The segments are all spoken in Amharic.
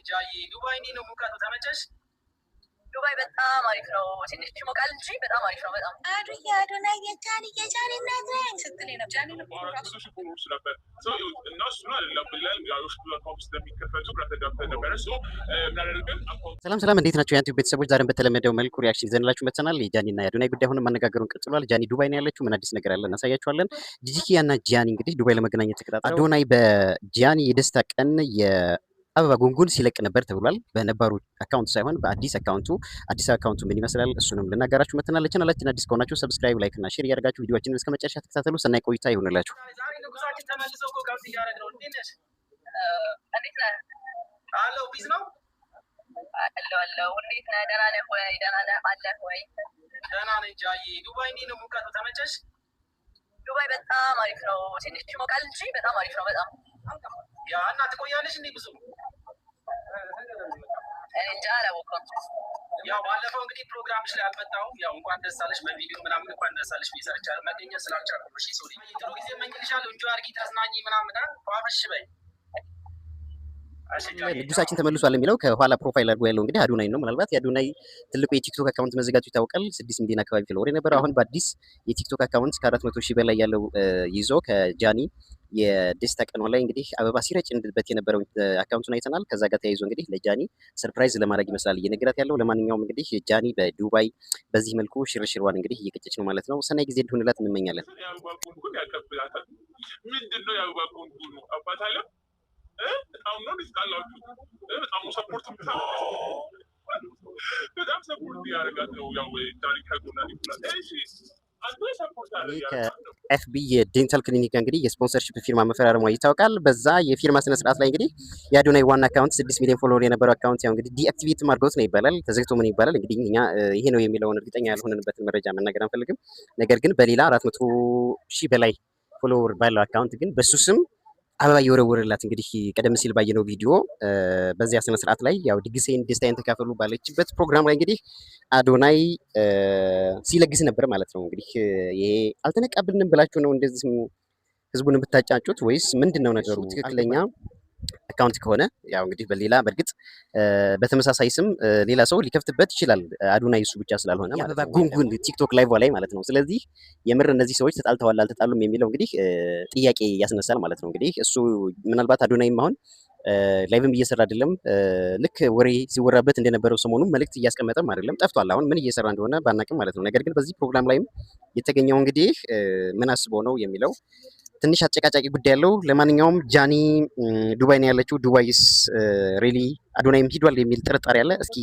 ጃዬ ዱባይ እንዴት ነው ሙቀቱ? ተመቸሽ? ዱባይ በጣም አሪፍ ነው። ትንሽ ይሞቃል እንጂ በጣም አሪፍ ነው። በጣም አዶናይ የጃኒ እናት ስትል ነበር። ጃኒ ሰላም ሰላም፣ እንዴት ናቸው የአንቲው ቤተሰቦች? ዛሬም በተለመደው መልኩ ሪያክሽን ይዘንላችሁ መጥተናል። የጃኒና የአዶናይ ጉዳይ አሁንም ማነጋገሩን ቀጥሏል። ጃኒ ዱባይ ነው ያለችው። ምን አዲስ ነገር አለ እናሳያችኋለን። ጂጂኪያና ጃኒ እንግዲህ ዱባይ ለመገናኘት ተቀጣጥረው አዶናይ በጃኒ የደስታ ቀን አበባ ጉንጉን ሲለቅ ነበር ተብሏል። በነባሩ አካውንት ሳይሆን በአዲስ አካውንቱ። አዲስ አካውንቱ ምን ይመስላል እሱንም ልናጋራችሁ መተናል። ለቻናላችን አዲስ ከሆናችሁ ሰብስክራይብ፣ ላይክ እና ሼር እያደረጋችሁ ቪዲዮአችንን እስከ መጨረሻ ተከታተሉ። ሰናይ ቆይታ ይሁንላችሁ። አለው ቢዝ ነው አለው። እንዴት ነህ? ደህና ነህ ወይ? ደህና ነህ አለህ ወይ? ደህና ነኝ ጃዬ። ዱባይ እንዴት ነው ሙቀቱ? ተመቸሽ? ዱባይ በጣም አሪፍ ነው። ትንሽ ይሞቃል እንጂ በጣም አሪፍ ነው። በጣም ያ እና ትቆያለሽ እንዴ? ብዙ እንጃ አላወቅኩም። ያው ባለፈው እንግዲህ ፕሮግራምሽ ላይ አልመጣሁም። ያው እንኳን ደስ አለሽ በቪዲዮ ምናምን እንኳን ደስ አለሽ ቢሰርቻለሁ መገኘት ስላልቻልኩ እሺ። ሶሪ። ጥሩ ጊዜ እመኝልሻለሁ። እንጆ አድርጊ፣ ተዝናኚ ምናምን ፏፈሽ በይ። ንጉሳችን ተመልሷል የሚለው ከኋላ ፕሮፋይል አድርጎ ያለው እንግዲህ አዶናይ ነው። ምናልባት የአዶናይ ትልቁ የቲክቶክ አካውንት መዘጋቱ ይታወቃል። 6 ሚሊዮን አካባቢ ፎሎወር የነበረ አሁን በአዲስ የቲክቶክ አካውንት ከ400,000 በላይ ያለው ይዞ ከጃኒ የደስታ ቀኗ ላይ እንግዲህ አበባ ሲረጭበት የነበረው አካውንቱን አይተናል። ከዛ ጋር ተያይዞ እንግዲህ ለጃኒ ሰርፕራይዝ ለማድረግ ይመስላል እየነገራት ያለው። ለማንኛውም እንግዲህ ጃኒ በዱባይ በዚህ መልኩ ሽርሽሯን እንግዲህ እየቀጨች ነው ማለት ነው። ሰናይ ጊዜ እንዲሆንላት እንመኛለን። ምንድነው የአበባ ጉንጉኑ? አባት አለ በጣም ነው ዲስካላችሁ በጣም ሰፖርት በጣም ሰፖርት ያደርጋት ነው። ያው ታሪክ ጎናል ይችላል። እሺ ከኤፍቢ የዴንታል ክሊኒክ እንግዲህ የስፖንሰርሺፕ ፊርማ መፈራረሟ ይታወቃል። በዛ የፊርማ ስነ ስርዓት ላይ እንግዲህ የአዶናይ ዋና አካውንት 6 ሚሊዮን ፎሎወር የነበረው አካውንት ያው እንግዲህ ዲአክቲቬት አድርገውት ነው ይባላል። ተዘግቶ ምን ይባላል እንግዲህ እኛ ይሄ ነው የሚለውን እርግጠኛ ያልሆነንበትን መረጃ መናገር አንፈልግም። ነገር ግን በሌላ 400,000 በላይ ፎሎወር ባለው አካውንት ግን በሱ ስም አበባ እየወረወረላት እንግዲህ ቀደም ሲል ባየነው ቪዲዮ በዚያ ስነ ስርዓት ላይ ያው ድግሴን ደስታዬን ተካፈሉ ባለችበት ፕሮግራም ላይ እንግዲህ አዶናይ ሲለግስ ነበር ማለት ነው። እንግዲህ ይሄ አልተነቃብንም ብላችሁ ነው እንደዚህ ህዝቡን ብታጫጩት ወይስ ምንድነው ነገሩ? ትክክለኛ አካውንት ከሆነ ያው እንግዲህ በሌላ በእርግጥ በተመሳሳይ ስም ሌላ ሰው ሊከፍትበት ይችላል። አዶናይ እሱ ብቻ ስላልሆነ ማለት ነው። ጉንጉን ቲክቶክ ላይቭ ላይ ማለት ነው። ስለዚህ የምር እነዚህ ሰዎች ተጣልተዋል አልተጣሉም የሚለው እንግዲህ ጥያቄ ያስነሳል ማለት ነው። እንግዲህ እሱ ምናልባት አዶናይም አሁን ላይቭም እየሰራ አይደለም። ልክ ወሬ ሲወራበት እንደነበረው ሰሞኑን መልእክት እያስቀመጠም አይደለም፣ ጠፍቷል። አሁን ምን እየሰራ እንደሆነ ባናቅም ማለት ነው። ነገር ግን በዚህ ፕሮግራም ላይም የተገኘው እንግዲህ ምን አስቦ ነው የሚለው ትንሽ አጨቃጫቂ ጉዳይ ያለው። ለማንኛውም ጃኒ ዱባይ ነው ያለችው። ዱባይስ ሪሊ አዶናይም ሂዷል የሚል ጥርጣሬ አለ። እስኪ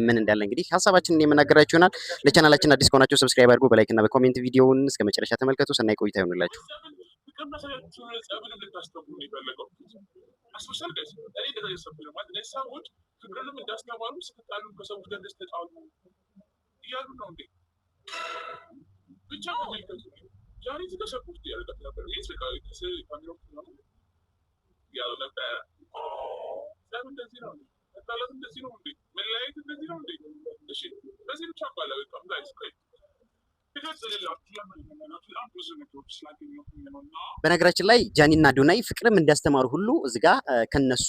ምን እንዳለ እንግዲህ ሀሳባችንን የምናገራችሁ ይሆናል። ለቻናላችን አዲስ ከሆናችሁ ሰብስክራይብ አድርጉ፣ በላይክ እና በኮሜንት ቪዲዮውን እስከ መጨረሻ ተመልከቱ። ሰናይ ቆይታ ይሆንላችሁ። ዛሬ ተሰፖርት ያደርጋት ነበር። ይሄ ስቃይ ካሜራው ነው ያለው ነበር። እንደዚህ ነው መጣላት፣ እንደዚህ ነው እንዴ መለያየት፣ እንደዚህ ነው እንዴ? እሺ በዚህ ብቻ ባላ በጣም ጋይስ ቆይ በነገራችን ላይ ጃኒና አዶናይ ፍቅርም እንዳስተማሩ ሁሉ እዚህ ጋር ከነሱ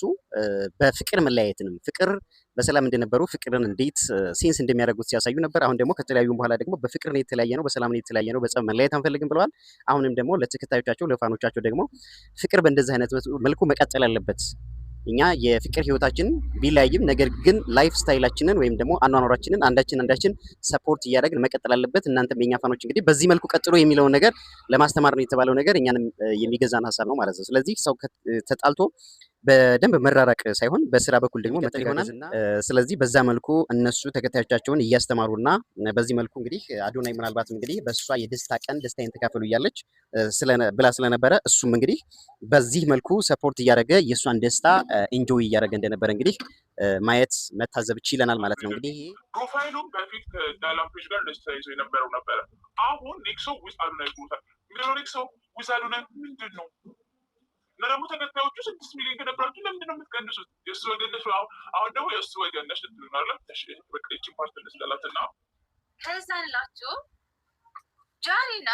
በፍቅር መለያየትንም ፍቅር በሰላም እንደነበሩ ፍቅርን እንዴት ሴንስ እንደሚያደርጉት ሲያሳዩ ነበር። አሁን ደግሞ ከተለያዩ በኋላ ደግሞ በፍቅር ነው የተለያየ ነው፣ በሰላም ነው የተለያየ ነው፣ በጸብ መለያየት አንፈልግም ብለዋል። አሁንም ደግሞ ለተከታዮቻቸው ለፋኖቻቸው ደግሞ ፍቅር በእንደዚህ አይነት መልኩ መቀጠል አለበት። እኛ የፍቅር ህይወታችን ቢለያይም ነገር ግን ላይፍ ስታይላችንን ወይም ደግሞ አኗኗራችንን አንዳችን ሰፖርት እያደረግን መቀጠል አለበት። እናንተም የኛ ፋኖች እንግዲህ በዚህ መልኩ ቀጥሎ የሚለውን ነገር ለማስተማር ነው የተባለው ነገር እኛንም የሚገዛን ሀሳብ ነው ማለት ነው። ስለዚህ ሰው ተጣልቶ በደንብ መራራቅ ሳይሆን በስራ በኩል ደግሞ መጠን ይሆናል። ስለዚህ በዛ መልኩ እነሱ ተከታዮቻቸውን እያስተማሩና በዚህ መልኩ እንግዲህ አዶናይ ምናልባትም እንግዲህ በእሷ የደስታ ቀን ደስታዬን ተካፈሉ እያለች ብላ ስለነበረ እሱም እንግዲህ በዚህ መልኩ ሰፖርት እያደረገ የእሷን ደስታ ኢንጆይ እያደረገ እንደነበረ እንግዲህ ማየት መታዘብ ይችለናል ማለት ነው። እንግዲህ ፕሮፋይሉም በፊት ከዳላምፔጅ ጋር ደስታ ይዞ የነበረው ነበረ። አሁን ኔክሶ ዊዝ አዶናይ ቦታ ምንድነው? ኔክሶ ዊዝ አዶናይ ምንድን ነው? እና ደግሞ ተከታዮቹ 6 ሚሊዮን ከነበራችሁ ለምንድን ነው የምትቀንሱት? የእሱ ወገነሽ አሁን ደግሞ የእሱ ወገነሽ ልትሉናለ። በቃ ይህችን ፓርት እንስላላትና ከዛ እንላችሁ ጃኒና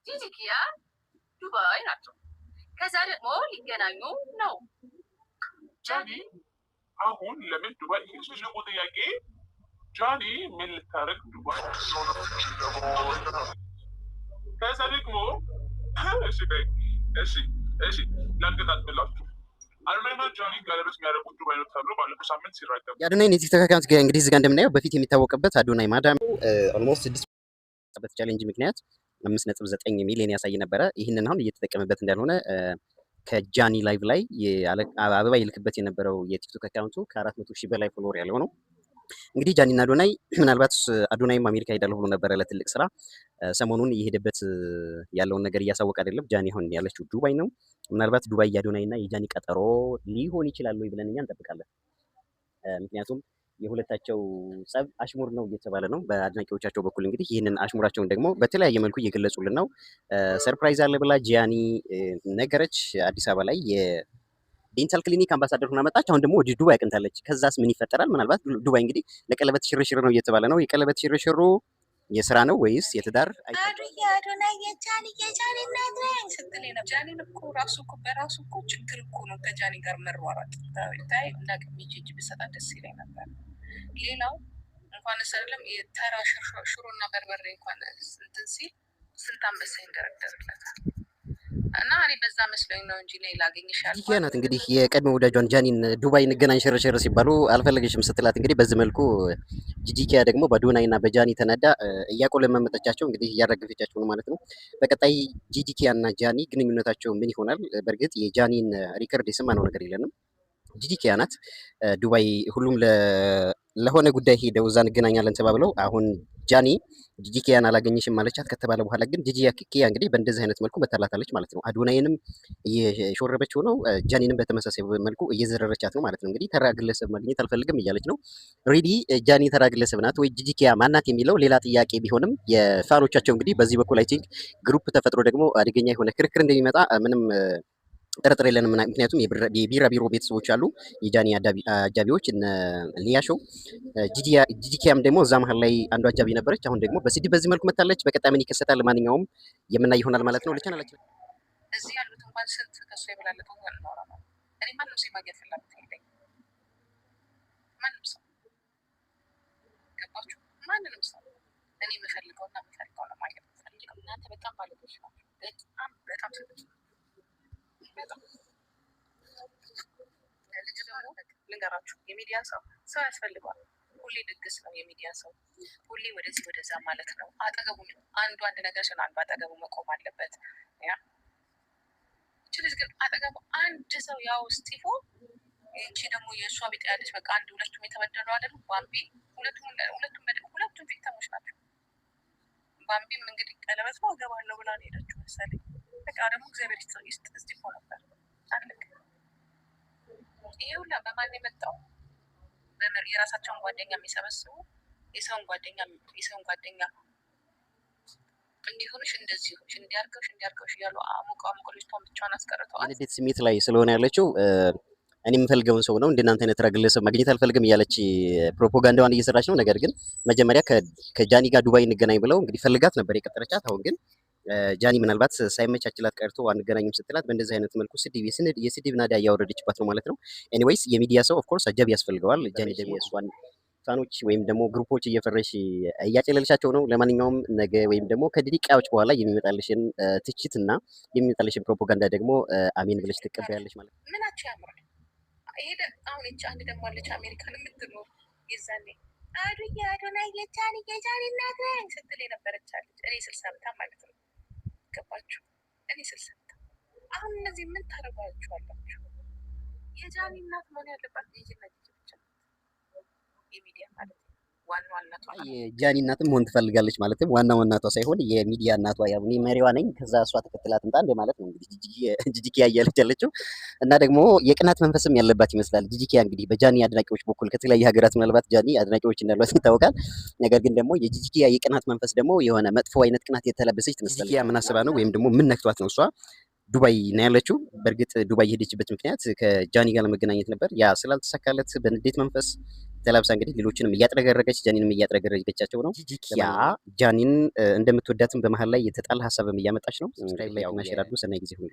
ጂጂኪያ ዱባይ ናቸው። ከዛ ደግሞ ሊገናኙ ነው። ጃኒ አሁን ለምን ዱባይ ትልቁ ጥያቄ ጃኒ ምን ልታረግ ዱባይ? ከዛ ደግሞ እሺ ላንገጣጥላችሁ አዶናይና ጃኒ ቀለበት የሚያደርጉት ዱባይ ነው ተብሎ ባለፈው ሳምንት ሲራገም የአዶናይን የቲክቶክ አካውንት እንግዲህ እዚህ ጋር እንደምናየው በፊት የሚታወቅበት አዶናይ ማዳም ኦልሞስት 6 ቻሌንጅ ምክንያት 5.9 ሚሊዮን ያሳይ ነበረ። ይህንን አሁን እየተጠቀመበት እንዳልሆነ ከጃኒ ላይቭ ላይ አበባ ይልክበት የነበረው የቲክቶክ አካውንቱ ከ400,000 በላይ ፎሎወር ያለው ነው። እንግዲህ ጃኒና አዶናይ ምናልባት አዶናይም አሜሪካ ሄዳለሁ ብሎ ነበረ ለትልቅ ስራ። ሰሞኑን እየሄደበት ያለውን ነገር እያሳወቀ አይደለም። ጃኒ አሁን ያለችው ዱባይ ነው። ምናልባት ዱባይ የአዶናይና የጃኒ ቀጠሮ ሊሆን ይችላል ወይ ብለን እኛ እንጠብቃለን። ምክንያቱም የሁለታቸው ጸብ አሽሙር ነው እየተባለ ነው በአድናቂዎቻቸው በኩል። እንግዲህ ይህንን አሽሙራቸውን ደግሞ በተለያየ መልኩ እየገለጹልን ነው። ሰርፕራይዝ አለ ብላ ጃኒ ነገረች። አዲስ አበባ ላይ የዴንታል ክሊኒክ አምባሳደር ሆና መጣች። አሁን ደግሞ ወደ ዱባይ አቅንታለች። ከዛስ ምን ይፈጠራል? ምናልባት ዱባይ እንግዲህ ለቀለበት ሽርሽር ነው እየተባለ ነው። የቀለበት ሽርሽሩ የስራ ነው ወይስ የትዳር? አዶናይ የጃኒ እናት ነኝ ስትል ነበር። ጃኒን እኮ ራሱ እኮ በራሱ እኮ ችግር እኮ ነው ከጃኒ ጋር መሯሯጥ። ታይ እንዳቅም ጂጂ ብሰጣ ደስ ይለኝ ነበር። ሌላው እንኳን አይደለም የተራ ሽሮና በርበሬ እንኳን እንትን ሲል ስንት አንበሳ ይንደረደርለታል። እና እኔ በዛ መስሎኝ ነው እንጂ ላይ ላገኝሻል ጂጂኪያ ናት እንግዲህ የቀድሞ ወዳጇን ጃኒን ዱባይ እንገናኝ ሽርሽር ሲባሉ አልፈለገሽም ስትላት እንግዲህ በዚህ መልኩ ጂጂኪያ ደግሞ በአዶናይና በጃኒ ተናዳ እያቆለመመጠቻቸው እንግዲህ እያረገፈቻቸው ነው ማለት ነው። በቀጣይ ጂጂኪያና ጃኒ ግንኙነታቸው ምን ይሆናል? በእርግጥ የጃኒን ሪከርድ የሰማነው ነገር የለንም። ጂጂኪያ ናት ዱባይ ሁሉም ለሆነ ጉዳይ ሄደው እዛ እንገናኛለን ተባብለው አሁን ጃኒ ጂጂኪያን አላገኘሽም ማለቻት ከተባለ በኋላ ግን ጂጂኪያ እንግዲህ በእንደዚህ አይነት መልኩ መታላታለች ማለት ነው። አዶናይንም እየሾረበችው ነው፣ ጃኒንም በተመሳሳይ መልኩ እየዘረረቻት ነው ማለት ነው። እንግዲህ ተራ ግለሰብ ማግኘት አልፈልግም እያለች ነው። ሬዲ ጃኒ ተራ ግለሰብ ናት ወይ ጂጂኪያ ማናት የሚለው ሌላ ጥያቄ ቢሆንም የፋኖቻቸው እንግዲህ በዚህ በኩል አይ ቲንክ ግሩፕ ተፈጥሮ ደግሞ አደገኛ የሆነ ክርክር እንደሚመጣ ምንም ጥርጥር የለንም። ምክንያቱም የቢራቢሮ ቤተሰቦች አሉ፣ የጃኒ አጃቢዎች እነ ሊያሾ። ጂጂኪያም ደግሞ እዛ መሀል ላይ አንዱ አጃቢ ነበረች። አሁን ደግሞ በስድብ በዚህ መልኩ መታለች። በቀጣይ ምን ይከሰታል? ለማንኛውም የምናይ ይሆናል ማለት ነው። ለቻናላችን እዚህ ያሉት እንኳን ስንት ከሱ የበላለጠው ነው ነው እኔ ማንም ሰው ማግኘት ፍላጎት የለኝም። ማንም ሰው ገባችሁ? ማንንም ሰው እኔ የምፈልገውና የምፈልገው ነው ማግኘት የምፈልገው። እናንተ በጣም ባለቤቶች ናቸው። በጣም ሰዎች ልጅ ደግሞ ልንገራችሁ፣ የሚዲያ ሰው ያስፈልገዋል። ሁሌ ድግስ ነው የሚዲያ ሰው፣ ሁሌ ወደዚህ ወደዛ ማለት ነው። አጠገቡ አንዱ አንድ ነገር ሲሆን አንዱ አጠገቡ መቆም አለበት። ያ እቺ ልጅ ግን አጠገቡ አንድ ሰው ያው ስቲፎ፣ እቺ ደግሞ የእሷ ቤት ያለች በቃ አንድ ሁለቱም የተበደሉ አይደሉ? ባምቢ ሁለቱም ቪክተሞች ናቸው። ባምቢም እንግዲህ ቀለበት ነው እገባለሁ ብላ ነው ሄደችው መሰለኝ። በቃ ደግሞ እግዚአብሔር ይስጥ ስቲፎ ነበር አለቅ። ይሄ ሁላ በማን የመጣው? የራሳቸውን ጓደኛ የሚሰበስቡ የሰውን ጓደኛ እንዲሆንሽ እንደዚህ ሆንሽ እንዲያርገውሽ እያሉ አሙቀው ልጅቷን ብቻዋን አስቀርተዋል። የንዴት ስሜት ላይ ስለሆነ ያለችው እኔ የምፈልገውን ሰው ነው እንደናንተ አይነት ግለሰብ ማግኘት አልፈልግም እያለች ፕሮፓጋንዳዋን እየሰራች ነው። ነገር ግን መጀመሪያ ከጃኒ ጋር ዱባይ እንገናኝ ብለው እንግዲህ ፈልጋት ነበር የቀጠረቻት። አሁን ግን ጃኒ ምናልባት ሳይመቻችላት ቀርቶ አንገናኝም ስትላት በእንደዚህ አይነት መልኩ የስድብ ናዳ እያወረደችባት ነው ማለት ነው። ኤኒዌይስ የሚዲያ ሰው ኦፍኮርስ አጃቢ ያስፈልገዋል። ጃኒ ደግሞ እሷን ፋኖች ወይም ደግሞ ግሩፖች እየፈረሽ እያጨለልሻቸው ነው። ለማንኛውም ነገ ወይም ደግሞ ከደቂቃዎች በኋላ የሚመጣልሽን ትችት እና የሚመጣልሽን ፕሮፓጋንዳ ደግሞ አሜን ብለሽ ትቀበያለሽ ማለት ነው። ምናቸው ያምራል። ይሄ አሁን እቺ አንድ ደግሞ አለች አሜሪካን የምትኖር የዛኔ አዶናይ የጃኒ እናት ነኝ ስትል የነበረች አለች። እኔ 60 ዓመት ማለት ነው። ገባችሁ? እኔ 60 ዓመት። አሁን እነዚህ ምን ታረጋችኋላችሁ? የጃኒ እናት መሆን ያለባት ልጅነት ብቻ የሚዲያ ማለት ነው። ዋናው እናቷ የጃኒ እናትም መሆን ትፈልጋለች ማለትም ዋናው እናቷ ሳይሆን የሚዲያ እናቷ ያው እኔ መሪዋ ነኝ ከዛ እሷ ተከትላት እንጣ እንደ ማለት ነው እንግዲህ ጂጂኪያ እያለች ያለችው። እና ደግሞ የቅናት መንፈስም ያለባት ይመስላል ጂጂኪያ እንግዲህ በጃኒ አድናቂዎች በኩል ከተለያየ ሀገራት ምናልባት ጃኒ አድናቂዎች እንዳሏት ይታወቃል። ነገር ግን ደግሞ የጂጂኪያ የቅናት መንፈስ ደግሞ የሆነ መጥፎ አይነት ቅናት የተለበሰች ትመስላለች። ጂጂኪያ ምን አስባ ነው ወይም ደግሞ ምን ነክቷት ነው እሷ ዱባይ ነው ያለችው? በእርግጥ ዱባይ የሄደችበት ምክንያት ከጃኒ ጋር ለመገናኘት ነበር። ያ ስላልተሳካለት በንዴት መንፈስ ተላብሳ እንግዲህ ሌሎችንም እያጥረገረገች ጃኒንም እያጥረገረገቻቸው ነው። ጂጂኪያ ጃኒን እንደምትወዳትም በመሀል ላይ የተጣላ ሀሳብም እያመጣች ነው። ሰብስክራይብ ላይ ሼር አድርጉ። ሰናይ ጊዜ ሁኑ።